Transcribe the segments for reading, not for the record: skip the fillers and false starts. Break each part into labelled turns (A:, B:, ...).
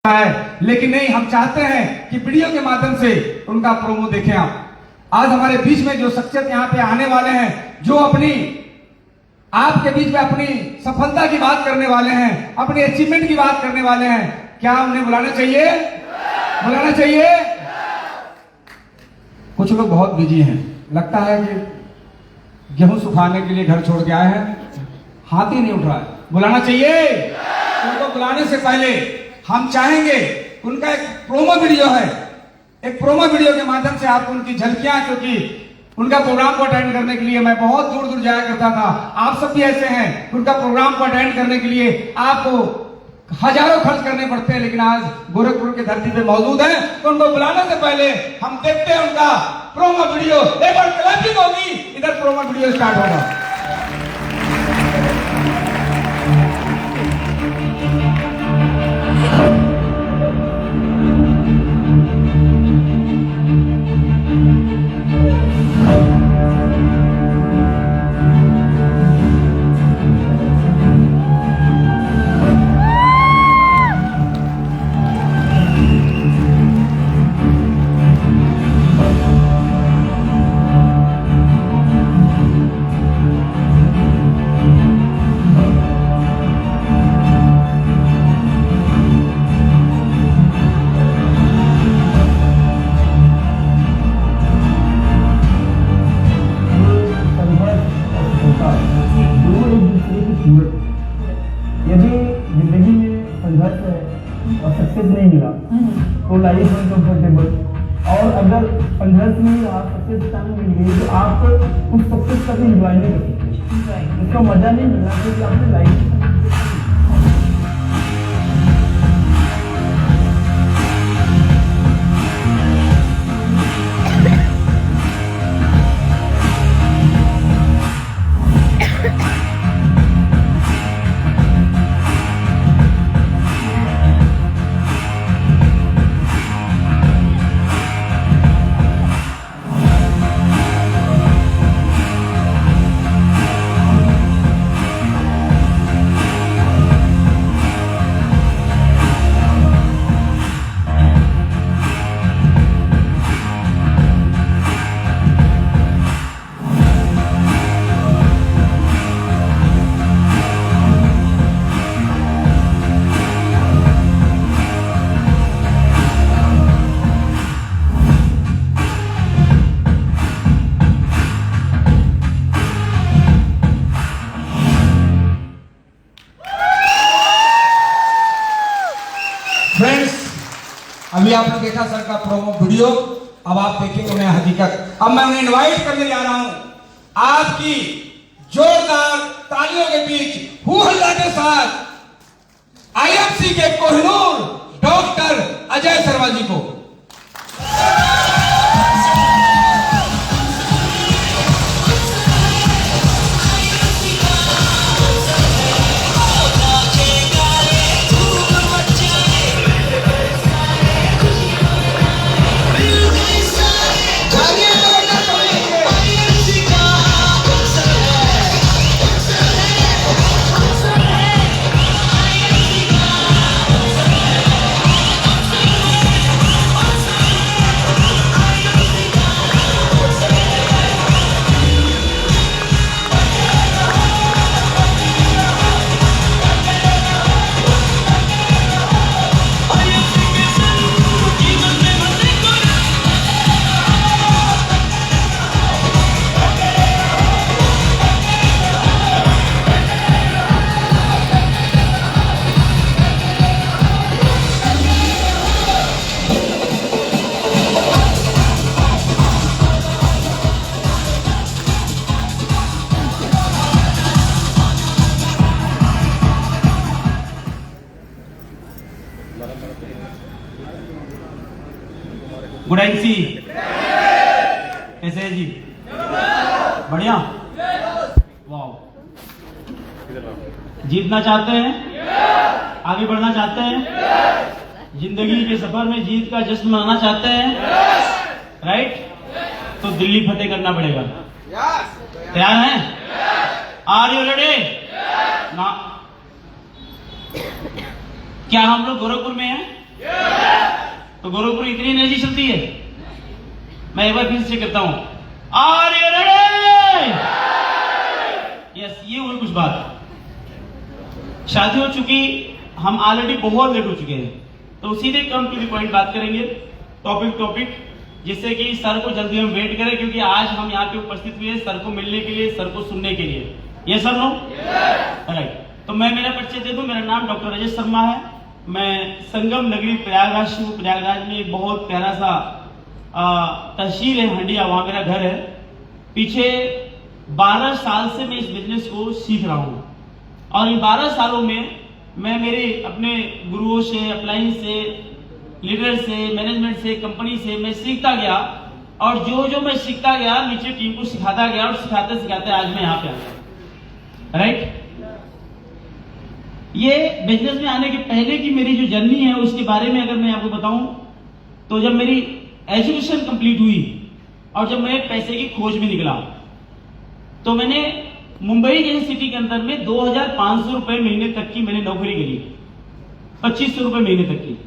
A: है, लेकिन नहीं, हम चाहते हैं कि वीडियो के माध्यम से उनका प्रोमो देखें। आप आज हमारे बीच में जो शख्सियत यहाँ पे आने वाले हैं, जो अपनी आपके बीच में अपनी सफलता की बात करने वाले हैं, अपने अचीवमेंट की बात करने वाले हैं, क्या उन्हें बुलाना चाहिए? बुलाना चाहिए। कुछ लोग बहुत बिजी हैं, लगता है कि गेहूं सुखाने के लिए घर छोड़ के आए हैं, हाथ ही नहीं उठ रहा है। बुलाना चाहिए। उनको बुलाने से पहले हम चाहेंगे, उनका एक प्रोमो वीडियो है, एक प्रोमो वीडियो के माध्यम से आपको उनकी झलकियां, क्योंकि उनका प्रोग्राम को अटेंड करने के लिए मैं बहुत दूर दूर जाया करता था। आप सब भी ऐसे हैं, उनका प्रोग्राम को अटेंड करने के लिए आपको हजारों खर्च करने पड़ते हैं, लेकिन आज गोरखपुर की धरती पे मौजूद है, तो उनको बुलाने से पहले हम देखते हैं उनका प्रोमो वीडियो। एक बार क्लैपिंग होगी, इधर प्रोमो वीडियो स्टार्ट होगा।
B: यदि जिंदगी में संघर्ष है और सक्सेस नहीं मिला तो लाइफ में कंफर्टेबल, और अगर संघर्ष नहीं रहा, सक्सेस टाइम मिल गई, तो आप उस सक्सेस का भी इंजॉय नहीं कर सकते, उसका मजा नहीं मिला, क्योंकि आपने लाइफ
A: फ्रेंड्स, अभी आपने देखा सर का प्रोमो वीडियो, अब आप देखेंगे उन्हें हकीकत। अब मैं उन्हें इनवाइट करने जा रहा हूं आपकी जोरदार तालियों के बीच, हू हल्ला के साथ आईएफसी के कोहिनूर डॉक्टर अजय शर्मा जी को। गुड सी कैसे है जी? बढ़िया, वाह। जीतना चाहते हैं, आगे बढ़ना चाहते हैं, जिंदगी के सफर में जीत का जश्न मनाना चाहते हैं, राइट? तो दिल्ली फतेह करना पड़ेगा। तैयार हैं? Are you ready? ना क्या हम लोग गोरखपुर में हैं?
C: तो गोरखपुर इतनी एनर्जी चलती है। मैं एक बार फिर से करता हूं, आर यू रेडी? यस, ये हुई कुछ बात। शादी हो चुकी, हम ऑलरेडी बहुत लेट हो चुके हैं, तो सीधे कम टू द पॉइंट बात करेंगे, टॉपिक, जिससे कि सर को जल्दी हम वेट करें, क्योंकि आज हम यहाँ पे उपस्थित हुए सर को मिलने के लिए, सर को सुनने के लिए। ये सर नो राइट। तो मैं मेरा परिचय दे दूं, मेरा नाम डॉक्टर राजेश शर्मा है। मैं संगम नगरी प्रयागराज से हूँ। प्रयागराज में एक बहुत प्यारा सा तहसील है हंडिया, वहां मेरा घर है। पीछे 12 साल से मैं इस बिजनेस को सीख रहा हूँ, और इन 12 सालों में मैं मेरे अपने गुरुओं से, अपलाइन से, लीडर से, मैनेजमेंट से, कंपनी से मैं सीखता गया, और जो जो मैं सीखता गया नीचे टीम को सिखाता गया, और सिखाते सिखाते आज मैं यहाँ पे आ गया। राइट। ये बिजनेस में आने के पहले की मेरी जो जर्नी है उसके बारे में अगर मैं आपको बताऊं, तो जब मेरी एजुकेशन कंप्लीट हुई और जब मैं पैसे की खोज में निकला, तो मैंने मुंबई जैसी सिटी के अंदर में 2500 रुपए महीने तक की मैंने नौकरी करी, 2500 रुपए महीने तक की।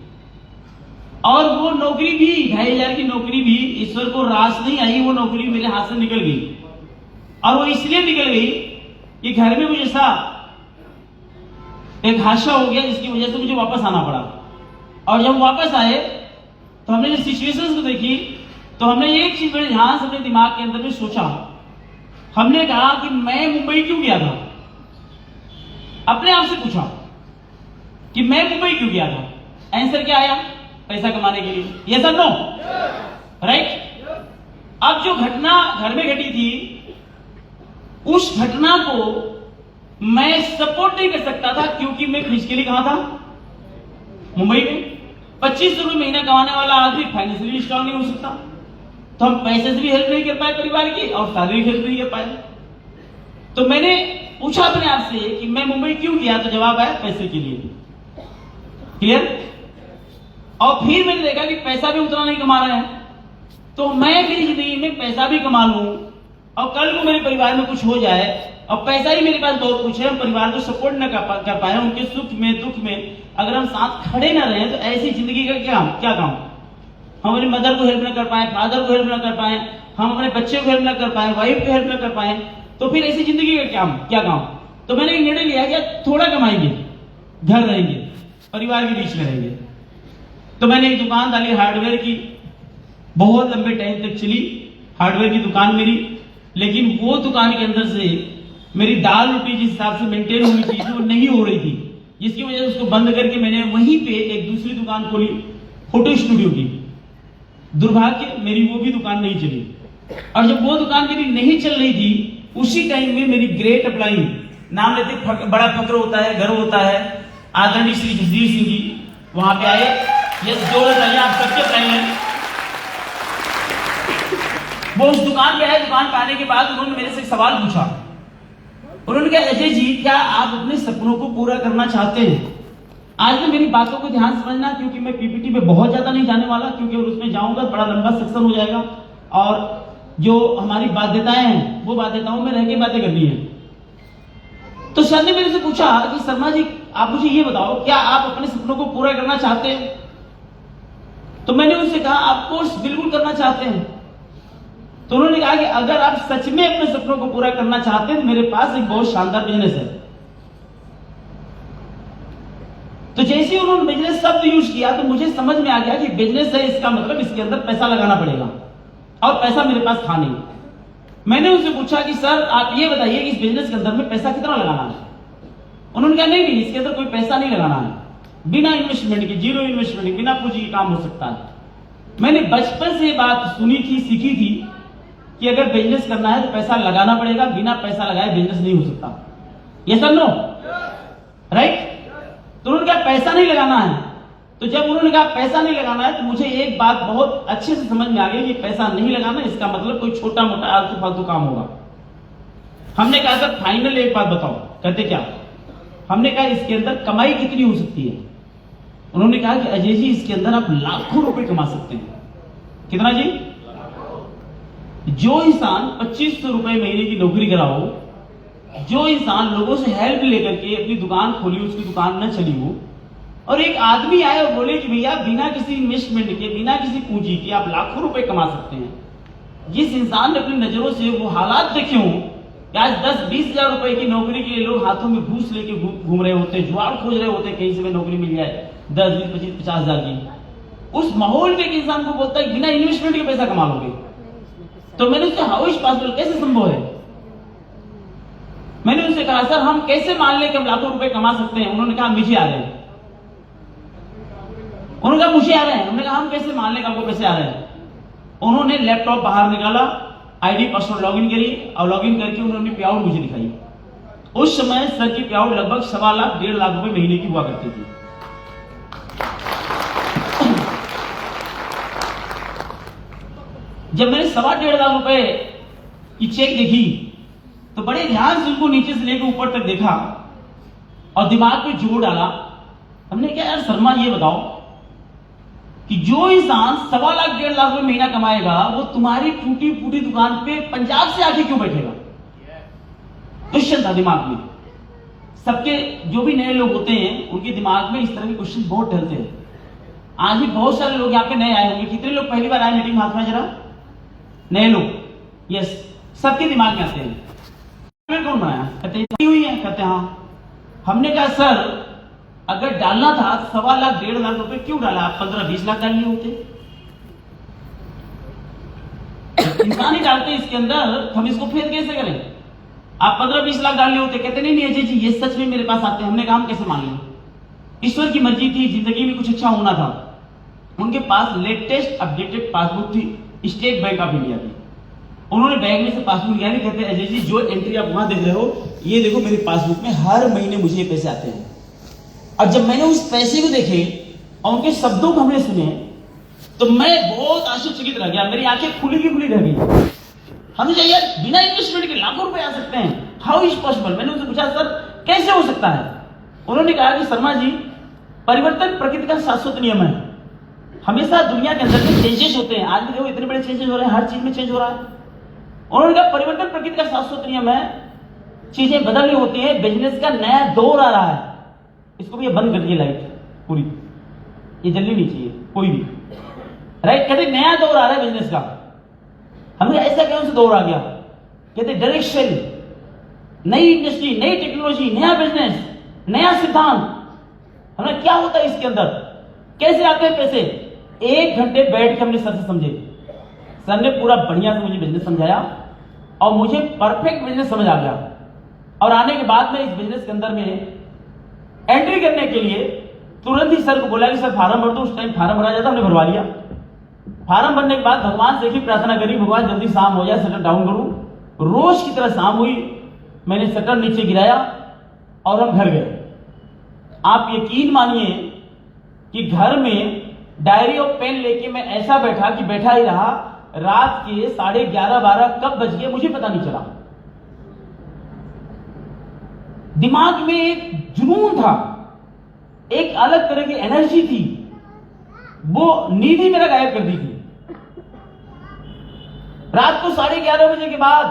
C: और वो नौकरी भी 2500 की नौकरी भी ईश्वर को रास नहीं आई, वो नौकरी मेरे हाथ से निकल गई। और वो इसलिए निकल गई कि घर में मुझे ऐसा एक हादसा हो गया जिसकी वजह से मुझे वापस आना पड़ा। और जब वापस आए तो हमने जब सिचुएशंस को देखी, तो हमने एक चीज बड़े ध्यान से अपने दिमाग के अंदर में सोचा। हमने कहा कि मैं मुंबई क्यों गया था। अपने आप से पूछा कि मैं मुंबई क्यों गया था। आंसर क्या आया? पैसा कमाने के लिए। ये सब नो राइट। अब जो घटना घर में घटी थी, उस घटना को मैं सपोर्ट नहीं कर सकता था, क्योंकि मैं फिजिकली कहां था? मुंबई में। 2500 रुपए महीना कमाने वाला आदमी फाइनेंशियली स्ट्रांग नहीं हो सकता, तो हम पैसे से भी हेल्प नहीं कर पाए परिवार की, और शारीरिक हेल्प नहीं कर पाए। तो मैंने पूछा अपने आप से कि मैं मुंबई क्यों गया, तो जवाब आया पैसे के लिए। क्लियर? और फिर मैंने देखा कि पैसा भी उतना नहीं कमा रहे हैं, तो मैं मेरी जिंदगी में पैसा भी कमा लूं, और कल को मेरे परिवार में कुछ हो जाए, और पैसा ही मेरे पास बहुत कुछ है, हम परिवार को सपोर्ट न कर पाए, उनके सुख में दुख में अगर हम साथ खड़े न रहे, तो ऐसी जिंदगी का क्या काम? हम अपनी मदर को हेल्प न कर पाए, फादर को हेल्प न कर पाए, हम अपने बच्चे को हेल्प न कर पाए, वाइफ को हेल्प न कर पाए, तो फिर ऐसी जिंदगी का क्या काम? तो मैंने एक निर्णय लिया कि थोड़ा कमाएंगे, घर रहेंगे, परिवार के बीच में रहेंगे। तो मैंने एक दुकान डाली हार्डवेयर की, बहुत लंबे टाइम तक चली हार्डवेयर की दुकान मेरी। लेकिन वो दुकान के अंदर से मेरी दाल रोटी जिस हिसाब से मेंटेन होनी चाहिए वो नहीं हो रही थी, जिसकी वजह से उसको बंद करके मैंने वहीं पे एक दूसरी दुकान खोली, फोटो स्टूडियो की। दुर्भाग्य मेरी वो भी दुकान नहीं चली। और जब वो दुकान मेरी नहीं चल रही थी, उसी टाइम में मेरी ग्रेट अपलाइन, नाम लेते बड़ा फक्र होता है, गर्व होता है, आदरणीय श्री जसवीर सिंह जी वहां पे आए। यस, जोर बताइए, आप सबके अपलाइन हैं। वो उस दुकान पे आए। दुकान पे आने के बाद उन्होंने मेरे से एक सवाल पूछा। उन्होंने कहा, अजय जी क्या आप अपने सपनों को पूरा करना चाहते हैं? आज मैं मेरी बातों को ध्यान समझना, क्योंकि मैं पीपीटी पे बहुत ज्यादा नहीं जाने वाला, क्योंकि अगर उसमें जाऊंगा बड़ा लंबा सेक्शन हो जाएगा, और जो हमारी बाध्यताएं हैं वो बाध्यताओं में रह के बातें करनी है। तो सर ने मेरे से पूछा कि शर्मा जी आप मुझे ये बताओ, क्या आप अपने सपनों को पूरा करना चाहते हैं? तो मैंने उनसे कहा, ऑफकोर्स बिल्कुल करना चाहते हैं। तो उन्होंने कहा कि अगर आप सच में अपने सपनों को पूरा करना चाहते हैं तो मेरे पास एक बहुत शानदार बिजनेस है। तो जैसे ही उन्होंने बिजनेस शब्द यूज किया तो मुझे समझ में आ गया कि बिजनेस है, इसका मतलब इसके अंदर पैसा लगाना पड़ेगा, और पैसा मेरे पास था नहीं। मैंने उनसे पूछा कि सर आप ये बताइए कि इस बिजनेस के अंदर में पैसा कितना लगाना है? उन्होंने कहा नहीं, इसके अंदर कोई पैसा नहीं लगाना है, बिना इन्वेस्टमेंट के, जीरो इन्वेस्टमेंट, बिना पूंजी के काम हो सकता है। मैंने बचपन से ये बात सुनी थी, सीखी थी कि अगर बिजनेस करना है तो पैसा लगाना पड़ेगा, बिना पैसा लगाए बिजनेस नहीं हो सकता। ये सब नो राइट। तो उन्होंने कहा पैसा नहीं लगाना है। तो जब उन्होंने कहा पैसा नहीं लगाना है, तो मुझे एक बात बहुत अच्छे से समझ में आ गई कि पैसा नहीं लगाना, इसका मतलब कोई छोटा मोटा आलतू फालतू काम होगा। हमने कहा सर फाइनल एक बात बताओ। कहते क्या? हमने कहा इसके अंदर कमाई कितनी हो सकती है? उन्होंने कहा कि अजय जी इसके अंदर आप लाखों रुपए कमा सकते हैं। कितना जी? जो इंसान 2500 रुपए महीने की नौकरी कराओ, जो इंसान लोगों से हेल्प लेकर के अपनी दुकान खोली, उसकी दुकान न चली हो, और एक आदमी आए और बोले कि भैया बिना किसी इन्वेस्टमेंट के, बिना किसी पूंजी के आप लाखों रुपए कमा सकते हैं। जिस इंसान ने अपनी नजरों से वो हालात देखे हों कि आज 10-20 हजार रुपए की नौकरी के लिए लोग हाथों में घूस लेके घूम रहे होते, जुआड़ खोज रहे होते, कहीं से नौकरी मिल जाए 10, 20, 25, 50 हजार की। उस माहौल में एक इंसान को बोलता है बिना इन्वेस्टमेंट के पैसा कमा लोगे। तो मैंने उससे हाउ इज पॉसिबल, कैसे संभव है? मैंने उनसे कहा सर हम कैसे मान लें कि हम लाखों रुपए कमा सकते हैं? उन्होंने कहा मुझे आ रहे हैं। उन्होंने कहा मुझे आ रहे हैं। हमने कहा हम कैसे मान लें कि आपको पैसे आ रहे हैं? उन्होंने लैपटॉप बाहर निकाला, आईडी पासवर्ड लॉगिन करी और लॉगिन करके उन्होंने पे आउट मुझे दिखाई। उस समय सर की पे आउट लगभग 1.25 लाख 1.5 लाख रुपए महीने की हुआ करती थी। जब मैंने 1.25 लाख रुपए की चेक देखी तो बड़े ध्यान से उनको नीचे से लेकर ऊपर तक देखा और दिमाग में जोर डाला। हमने कहा यार शर्मा ये बताओ कि जो इंसान 1.25 लाख 1.5 लाख रुपए महीना कमाएगा वो तुम्हारी टूटी फूटी दुकान पे पंजाब से आके क्यों बैठेगा? क्वेश्चन था दिमाग में। सबके जो भी नए लोग होते हैं उनके दिमाग में इस तरह के क्वेश्चन बहुत टहलते हैं। आज भी बहुत सारे लोग यहाँ पे नए आए होंगे। कितने लोग पहली बार आए मीटिंग में? हाथ में जरा नए लोग। यस, सबके दिमाग में आते हैं कौन बनाया? कहते हुई है। कहते हाँ। हमने कहा सर अगर डालना था 1.25 लाख 1.5 लाख रुपए क्यों डाला? आप 15-20 लाख डाल लिए होते। इंसान ही डालते इसके अंदर, हम इसको फेल कैसे करें? आप 15-20 लाख डाल लिए होते। कहते नहीं अजय जी ये सच में मेरे पास आते हैं। हमने काम कैसे मान लिया? ईश्वर की मर्जी थी, जिंदगी में कुछ अच्छा होना था। उनके पास लेटेस्ट अपडेटेड पासबुक थी स्टेट बैंक ऑफ इंडिया की। उन्होंने बैंक में से पासबुक निकाली। कहते अजय जी जो एंट्री आप वहां देख रहे हो ये देखो मेरी पासबुक में हर महीने मुझे ये पैसे आते हैं। और जब मैंने उस पैसे को देखे और उनके शब्दों को हमने सुने तो मैं बहुत आश्चर्यचकित रह गया। मेरी आंखें खुली की खुली रह गई। हमने कहा यार बिना इन्वेस्टमेंट के लाखों रुपए आ सकते हैं, हाउ इज पॉसिबल? मैंने उनसे पूछा सर कैसे हो सकता है? उन्होंने कहा कि शर्मा जी परिवर्तन प्रकृति का शाश्वत नियम है। हमेशा दुनिया के अंदर में चेंजेस होते हैं। आज भी देखो इतने बड़े चेंजेस हो रहे हैं, हर चीज में चेंज हो रहा है। उन्होंने कहा परिवर्तन प्रकृति का शाश्वत नियम है, चीजें बदलनी होती है। बिजनेस का नया दौर आ रहा है। इसको भी ये बंद कर दिए लाइट पूरी, ये जल्दी नहीं चाहिए कोई भी। राइट? कहते नया दौर आ रहा है बिजनेस का। हमें ऐसा कौन सा दौर आ गया? कहते डायरेक्शन, नई इंडस्ट्री, नई टेक्नोलॉजी, नया बिजनेस, नया सिद्धांत। हमें क्या होता है इसके अंदर, कैसे आते हैं पैसे? 1 घंटे बैठ के हमने सर से समझे। सर ने पूरा बढ़िया से मुझे बिजनेस समझाया और मुझे परफेक्ट बिजनेस समझ आ गया। और आने के बाद में इस बिजनेस के अंदर में एंट्री करने के लिए तुरंत ही सर को बोला कि सर फार्म भर दो। उस टाइम फार्म भरा जाता, हमने भरवा लिया। फार्म भरने के बाद भगवान से ही प्रार्थना करी, भगवान जल्दी शाम हो जाए, शटर डाउन करूं। रोज की तरह शाम हुई, मैंने शटर नीचे गिराया और हम घर गए। आप यकीन मानिए कि घर में डायरी और पेन लेके मैं ऐसा बैठा कि बैठा ही रहा। रात के 11:30-12 कब बज गए मुझे पता नहीं चला। दिमाग में एक जुनून था, एक अलग तरह की एनर्जी थी, वो नींद ही मेरा गायब कर दी थी। रात को 11:30 बजे के बाद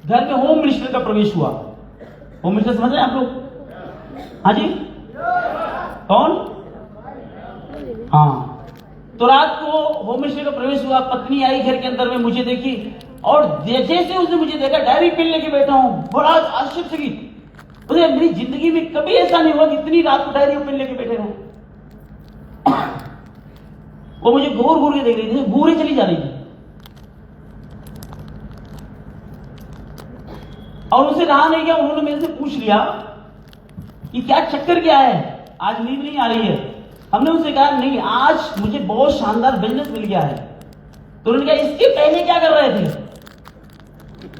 C: घर में होम मिनिस्टर का प्रवेश हुआ। होम मिनिस्टर समझ रहे हैं आप लोग? हाँ जी, कौन? हाँ, तो रात को होम मिनिस्टर का प्रवेश हुआ। पत्नी आई घर के अंदर में, मुझे देखी और जैसे उसने मुझे देखा डायरी पेन लेके बैठा हूं, बड़ा आश्चर्यचकित। मुझे मेरी जिंदगी में कभी ऐसा नहीं हुआ कि इतनी रात को डायरी और पेन लेके बैठे रहे। वो मुझे घूर घूर के देख रही थी, घूरे चली जा रही थी। और उसे रहा नहीं गया, उन्होंने मेरे से पूछ लिया कि क्या चक्कर क्या है, आज नींद नहीं आ रही है? हमने उनसे कहा नहीं, आज मुझे बहुत शानदार बिजनेस मिल गया है। तो उन्होंने कहा इसके पहले क्या कर रहे थे?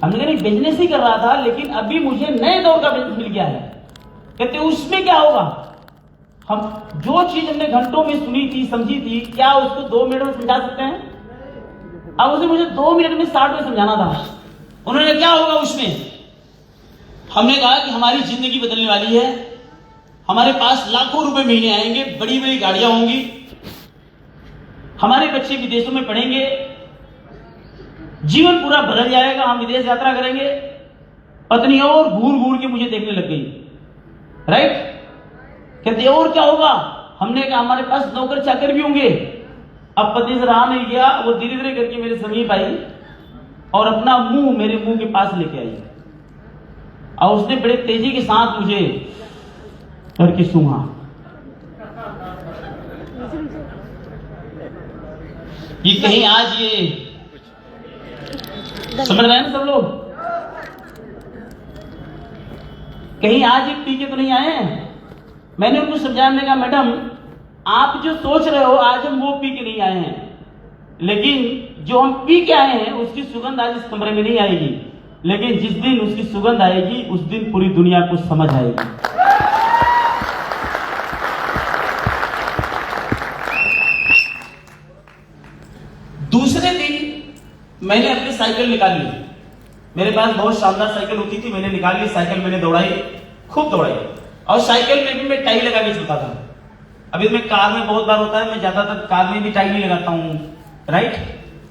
C: हमने कहा नहीं, बिजनेस ही कर रहा था, लेकिन अभी मुझे नए दौर का बिजनेस मिल गया है। कहते उसमें क्या होगा? हम जो चीज हमने घंटों में सुनी थी, समझी थी, क्या उसको 2 मिनट में समझा सकते हैं? अब उसे मुझे 2 मिनट में 60 में समझाना था। उन्होंने कहा क्या होगा उसमें? हमने कहा कि हमारी जिंदगी बदलने वाली है, हमारे पास लाखों रुपए महीने आएंगे, बड़ी बड़ी गाड़ियां होंगी, हमारे बच्चे विदेशों में पढ़ेंगे, जीवन पूरा बदल जाएगा, हम विदेश यात्रा करेंगे। पत्नी और घूर घूर के मुझे देखने लग गई। राइट? कहते और क्या होगा? हमने कहा हमारे पास नौकर चाकर भी होंगे। अब पति से रहा नहीं गया, वो धीरे धीरे करके मेरे समीप आई और अपना मुंह मेरे मुंह के पास लेके आई और उसने बड़े तेजी के साथ मुझे करके सूंघा। ये कहीं आज ये समझ रहे हैं ना सब लोग, कहीं आज ये पी के तो नहीं आए हैं। मैंने उनको समझाने का, मैडम आप जो सोच रहे हो आज हम वो पी के नहीं आए हैं, लेकिन जो हम पी के आए हैं उसकी सुगंध आज इस कमरे में नहीं आएगी, लेकिन जिस दिन उसकी सुगंध आएगी उस दिन पूरी दुनिया को समझ आएगी। दूसरे दिन मैंने अपनी साइकिल निकाल ली। मेरे पास बहुत शानदार साइकिल होती थी, मैंने निकाल ली साइकिल, मैंने दौड़ाई, खूब दौड़ाई और साइकिल में भी मैं टाई लगा के चलता था। अभी मैं कार में बहुत बार होता है, मैं ज्यादातर कार में भी टाई नहीं लगाता हूँ, राइट,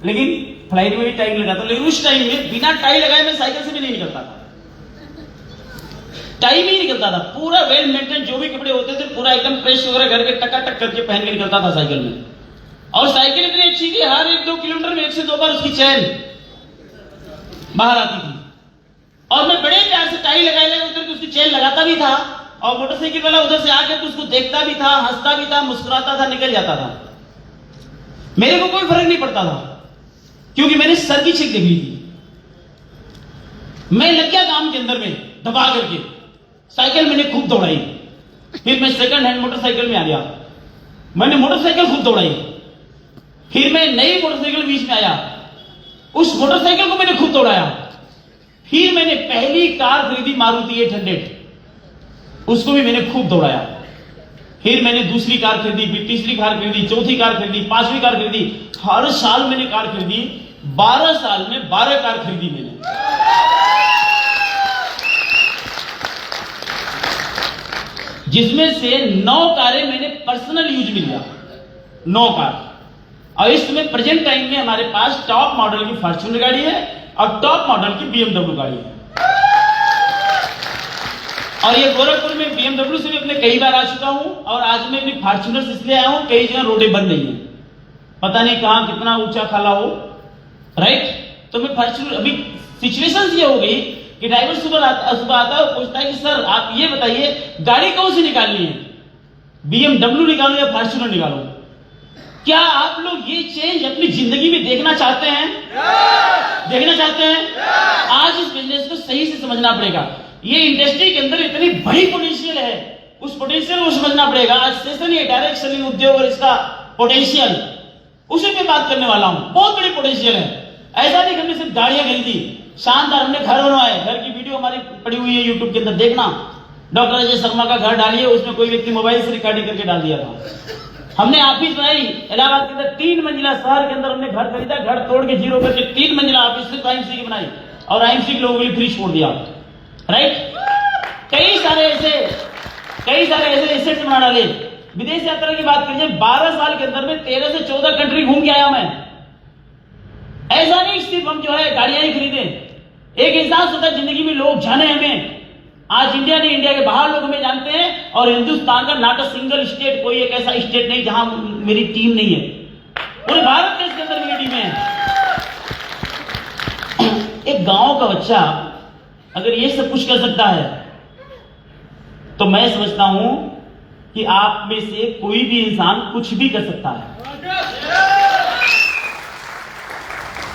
C: लेकिन फ्लाइट में भी टाई नहीं लगाता हूं। लेकिन उस टाइम में बिना टाई लगाए मैं साइकिल से भी नहीं निकलता था, टाई भी नहीं निकलता था, पूरा वेल मेंटेन जो भी कपड़े होते थे पूरा एकदम प्रेस वगैरह करके टकाटक करके पहन के निकलता था साइकिल में। और साइकिल इतनी अच्छी थी, हर 1-2 किलोमीटर में 1 से 2 बार उसकी चैन बाहर आती थी और मैं बड़े प्यार से टाई लगाए उधर की उसकी चैन लगाता भी था और मोटरसाइकिल वाला उधर से आके तो उसको देखता भी था, हंसता भी था, मुस्कुराता था, निकल जाता था। मेरे को कोई फर्क नहीं पड़ता था क्योंकि मैंने सर की छींक देख ली थी। मैं लग गया काम के अंदर में दबा करके, साइकिल मैंने खूब दौड़ाई। फिर मैं सेकंड हैंड मोटरसाइकिल में आ गया, मैंने मोटरसाइकिल खूब दौड़ाई। फिर मैं नई मोटरसाइकिल बीच में आया, उस मोटरसाइकिल को मैंने खूब दौड़ाया। फिर मैंने पहली कार खरीदी मारुति 800, उसको भी मैंने खूब दौड़ाया। फिर मैंने दूसरी कार खरीदी, फिर तीसरी कार खरीदी, चौथी कार खरीदी, 5वीं कार खरीदी। हर साल मैंने कार खरीदी, 12 साल में 12 कार खरीदी मैंने। जिसमें से 9 कारें मैंने पर्सनल यूज में लिया, 9 कार। और इस समय प्रेजेंट टाइम में हमारे पास टॉप मॉडल की फॉर्च्यूनर गाड़ी है और टॉप मॉडल की BMW गाड़ी है। और ये गोरखपुर में BMW से भी अपने कई बार आ चुका हूं और आज मैं अपनी फॉर्च्यूनर से इसलिए आया हूं, कई जगह रोडें बंद नहीं है, पता नहीं कहां कितना ऊंचा खाला हो, राइट। तो मैं फॉर्च्यूनर, अभी सिचुएशन ये हो गई कि ड्राइवर सुबह आता है, पूछता है कि सर आप ये बताइए गाड़ी कौन सी निकालनी है, BMW निकालो या फॉर्च्यूनर निकालो। क्या आप लोग ये चेंज अपनी जिंदगी में देखना चाहते हैं? देखना चाहते हैं? आज इस बिजनेस को सही से समझना पड़ेगा। ये इंडस्ट्री के अंदर इतनी बड़ी पोटेंशियल है, उस पोटेंशियल को समझना पड़ेगा। आज सेशन ये डायरेक्ट सेलिंग उद्योग और इसका पोटेंशियल, उसी पे बात करने वाला हूं। बहुत बड़ी पोटेंशियल है। ऐसा नहीं कि हमने सिर्फ गाड़ियां खरीदी, शानदार हमने घर बनवाए। घर की वीडियो हमारी पड़ी हुई है यूट्यूब के अंदर, देखना। डॉक्टर अजय शर्मा का घर डालिए, उसमें कोई व्यक्ति मोबाइल से रिकॉर्डिंग करके डाल दिया था। हमने ऑफिस बनाई इलाहाबाद के अंदर, 3 मंजिला शहर के अंदर हमने घर खरीदा, घर तोड़ के जीरो करके 3 मंजिला ऑफिस सिर्फ IMC की बनाई और IMC के लोगों के लिए फ्री छोड़ दिया, राइट। कई सारे ऐसे एसेट्स बना डाले। विदेश यात्रा की बात कीजिए, 12 साल के अंदर में 13 से 14 कंट्री घूम के आया मैं। ऐसा नहीं सिर्फ हम जो है गाड़ियां ही खरीदे, एक एहसास होता है जिंदगी में लोग जाने हमें। आज इंडिया नहीं, इंडिया के बाहर लोग हमें जानते हैं और हिंदुस्तान का नॉट अ सिंगल स्टेट, कोई एक ऐसा स्टेट नहीं जहां मेरी टीम नहीं है। पूरे भारत देश के अंदर मेरी टीम है। एक गांव का बच्चा अगर ये सब कुछ कर सकता है तो मैं समझता हूं कि आप में से कोई भी इंसान कुछ भी कर सकता है।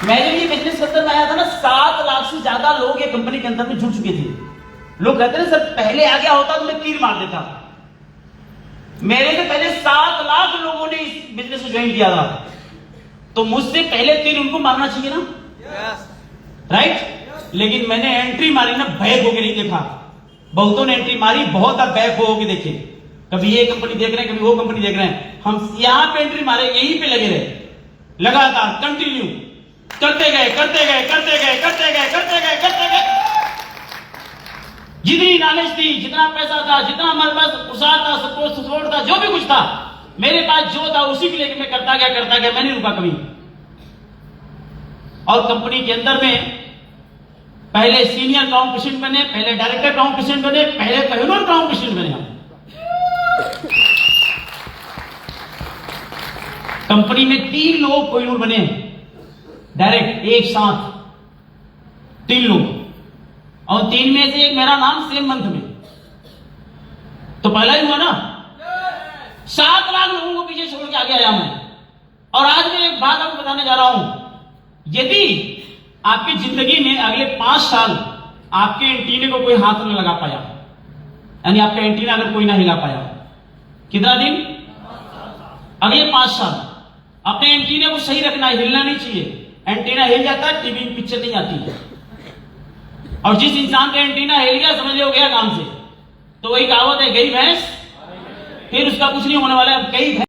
C: मैं जब ये बिजनेस के अंदर आया था ना, 7 लाख से ज्यादा लोग ये कंपनी के अंदर में जुड़ चुके थे। लोग कहते हैं सर पहले आ गया होता तो मैं तीर मार देता। मेरे से पहले 7 लाख लोगों ने इस बिजनेस को ज्वाइन किया था, तो मुझसे पहले तीर उनको मारना चाहिए ना, राइट। लेकिन मैंने एंट्री मारी ना, बैक होके नहीं देखा। बहुतों ने एंट्री मारी, बहुत अब बैक होके देखे। कभी ये कंपनी देख रहे हैं, कभी वो कंपनी देख रहे हैं। हम यहां पे एंट्री मारे, यहीं पे लगे रहे, लगातार कंटिन्यू करते गए, करते गए, करते गए, करते गए, करते गए, करते गए। जितनी नॉलेज थी, जितना पैसा था, जितना हमारे पास उत्साह था, सपोर्ट था, जो भी कुछ था मेरे पास जो था उसी के लेकर मैं करता गया, मैं नहीं रुका कभी। और कंपनी के अंदर में पहले सीनियर टाउन प्रेसिडेंट बने, पहले डायरेक्टर टाउन प्रेसिडेंट बने, पहले पहलवान टाउन प्रेसिडेंट बने हम। कंपनी में 3 लोग कोहिनूर बने डायरेक्ट एक साथ, 3 लोग, और 3 में से एक मेरा नाम सेम मंथ में, तो पहला ही हुआ ना। 7 लाख लोगों को पीछे छोड़ के आगे आया मैं। और आज मैं एक बात आपको बताने जा रहा हूं, यदि आपकी जिंदगी में अगले 5 साल आपके एंटीने को कोई हाथ न लगा पाया, यानी आपका एंटीना अगर कोई ना हिला पाया, कितना दिन, अगले 5 साल अपने एंटीने को सही रखना है, हिलना नहीं चाहिए। एंटीना हिल जाता है, टीवी पिक्चर नहीं आती है। और जिस इंसान का एंटीना हिल गया, समझ लो गया काम से। तो वही कहावत है, गई भैंस, फिर उसका कुछ नहीं होने वाला है। गई